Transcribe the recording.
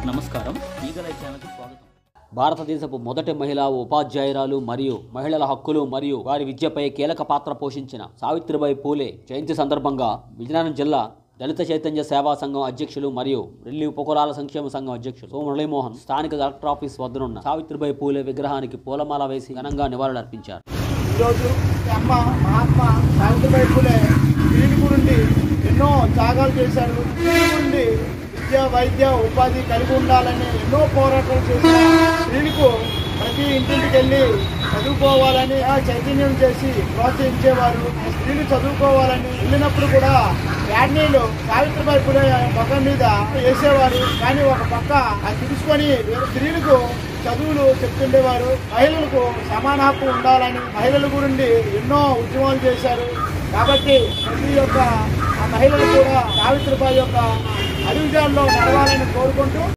నమస్కారం, ఈగలై ఛానల్కి స్వాగతం. భారతదేశపు మొదటి మహిళా ఉపాధ్యాయురాలు మరియు మహిళల హక్కులు మరియు వారి విద్యపై కీలక పాత్ర పోషించిన సావిత్రిబాయి పూలే జయంతి సందర్భంగా విజయనగరం జిల్లా దళిత చైతన్య సేవా సంఘం అధ్యక్షులు మరియు రెల్లి ఉపకులాల సంక్షేమ సంఘం అధ్యక్షులు సో మురళీమోహన్ స్థానిక కలెక్టర్ ఆఫీస్ వద్దనున్న సావిత్రిబాయి పూలే విగ్రహానికి పూలమాల వేసి ఘనంగా నివాళులర్పించారు. ఈరోజు అమ్మ మహాత్మా సావిత్రిబాయి పూలే స్త్రీల గురించి ఎన్నో త్యాగాలు చేశారు. స్త్రీల గురించి విద్య, వైద్య, ఉపాధి కలిగి ఉండాలని ఎన్నో పోరాటాలు చేసిన స్త్రీలకు ప్రతి ఇంటింటికి వెళ్ళి చదువుకోవాలని చైతన్యం చేసి ప్రోత్సహించేవారు. స్త్రీలు చదువుకోవాలని వెళ్ళినప్పుడు కూడా ప్యాడ్నీలు సావిత్రిబాయి పూలే మొఖం మీద వేసేవారు. కానీ ఒక పక్క అది తీసుకొని స్త్రీలకు చదువులు చెప్తుండేవారు. మహిళలకు సమాన హక్కు ఉండాలని మహిళల గురించి ఎన్నో ఉద్యమాలు చేశారు. కాబట్టి ప్రతి ఒక్క మహిళలు కూడా సావిత్రిబాయి యొక్క అడుగుజాడలో నడవాలని కోరుకుంటూ